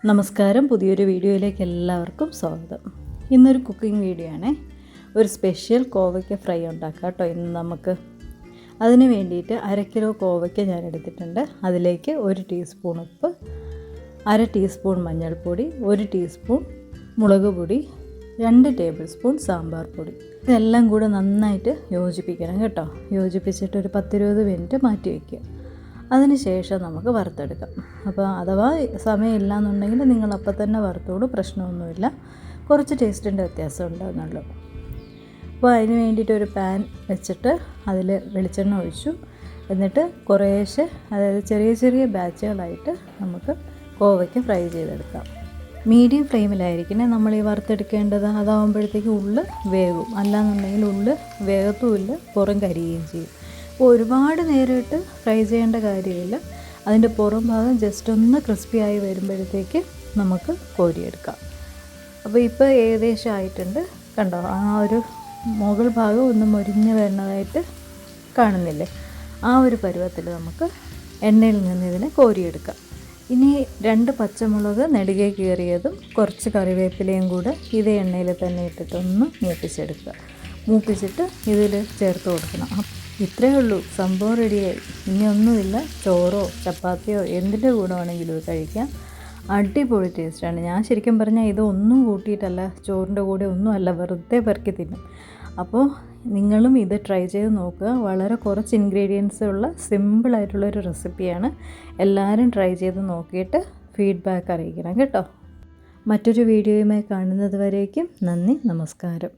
നമസ്കാരം, പുതിയൊരു വീഡിയോയിലേക്ക് എല്ലാവർക്കും സ്വാഗതം. ഇന്നൊരു കുക്കിംഗ് വീഡിയോ ആണേ. ഒരു സ്പെഷ്യൽ കോവയ്ക്ക ഫ്രൈ ഉണ്ടാക്കാം കേട്ടോ ഇന്ന് നമുക്ക്. അതിന് വേണ്ടിയിട്ട് 1/2 കിലോ കോവയ്ക്ക ഞാൻ എടുത്തിട്ടുണ്ട്. അതിലേക്ക് 1 ടീസ്പൂൺ ഉപ്പ്, 1/2 ടീസ്പൂൺ മഞ്ഞൾപ്പൊടി, 1 ടീസ്പൂൺ മുളക് പൊടി, 2 ടേബിൾ സ്പൂൺ സാമ്പാർ പൊടി. ഇതെല്ലാം കൂടെ നന്നായിട്ട് യോജിപ്പിക്കണം കേട്ടോ. യോജിപ്പിച്ചിട്ട് ഒരു 10-20 മിനിറ്റ് മാറ്റി വയ്ക്കുക. അതിന് ശേഷം നമുക്ക് വറുത്തെടുക്കാം. അപ്പോൾ അഥവാ സമയമില്ല എന്നുണ്ടെങ്കിൽ നിങ്ങൾ അപ്പം തന്നെ വറുത്തോളൂ, പ്രശ്നമൊന്നുമില്ല. കുറച്ച് ടേസ്റ്റിൻ്റെ വ്യത്യാസം ഉണ്ടാകുന്നുള്ളൂ. അപ്പോൾ അതിന് വേണ്ടിയിട്ട് ഒരു പാൻ വെച്ചിട്ട് അതിൽ വെളിച്ചെണ്ണ ഒഴിച്ചു. എന്നിട്ട് കുറേശ്ശെ, അതായത് ചെറിയ ചെറിയ ബാച്ചുകളായിട്ട് നമുക്ക് കോവയ്ക്ക് ഫ്രൈ ചെയ്തെടുക്കാം. മീഡിയം ഫ്ലെയിമിലായിരിക്കണേ നമ്മൾ ഈ വറുത്തെടുക്കേണ്ടത്. അതാകുമ്പോഴത്തേക്ക് ഉള്ള് വേകും, അല്ലാന്നുണ്ടെങ്കിൽ ഉള്ള് വേഗത്തുമില്ല, പുറം കരിയുകയും ചെയ്യും. അപ്പോൾ ഒരുപാട് നേരിട്ട് ഫ്രൈ ചെയ്യേണ്ട കാര്യമില്ല. അതിൻ്റെ പുറം ഭാഗം ജസ്റ്റ് ഒന്ന് ക്രിസ്പി ആയി വരുമ്പോഴത്തേക്ക് നമുക്ക് കോരിയെടുക്കാം. അപ്പോൾ ഇപ്പോൾ ഏകദേശം ആയിട്ടുണ്ട് കണ്ടോ. ആ ഒരു മുകൾ ഭാഗം ഒന്ന് മൊരിഞ്ഞ് വരുന്നതായിട്ട് കാണുന്നില്ലേ? ആ ഒരു പരുവത്തിൽ നമുക്ക് എണ്ണയിൽ നിന്ന് ഇതിനെ കോരിയെടുക്കാം. ഇനി 2 പച്ചമുളക് നെടുകെ കീറിയതും കുറച്ച് കറിവേപ്പിലയും കൂടെ ഇതേ എണ്ണയിൽ തന്നെ ഇട്ടിട്ടൊന്ന് മൂപ്പിച്ചെടുക്കുക. മൂപ്പിച്ചിട്ട് ഇതിൽ ചേർത്ത് കൊടുക്കണം. ഇത്രയേ ഉള്ളൂ, സംഭവം റെഡിയായി. ഇനി ഒന്നുമില്ല. ചോറോ ചപ്പാത്തിയോ എന്തിൻ്റെ കൂടെ വേണമെങ്കിലും കഴിക്കാം. അടിപൊളി ടേസ്റ്റാണ്. ഞാൻ ശരിക്കും പറഞ്ഞാൽ ഇതൊന്നും കൂട്ടിയിട്ടല്ല, ചോറിൻ്റെ കൂടെ ഒന്നുമല്ല, വെറുതെ പെറുക്കി തിന്നും. അപ്പോൾ നിങ്ങളും ഇത് ട്രൈ ചെയ്ത് നോക്കുക. വളരെ കുറച്ച് ഇൻഗ്രീഡിയൻസ് ഉള്ള സിമ്പിളായിട്ടുള്ളൊരു റെസിപ്പിയാണ്. എല്ലാവരും ട്രൈ ചെയ്ത് നോക്കിയിട്ട് ഫീഡ്ബാക്ക് അറിയിക്കണം കേട്ടോ. മറ്റൊരു വീഡിയോയുമായി കാണുന്നത് വരേക്കും നന്ദി, നമസ്കാരം.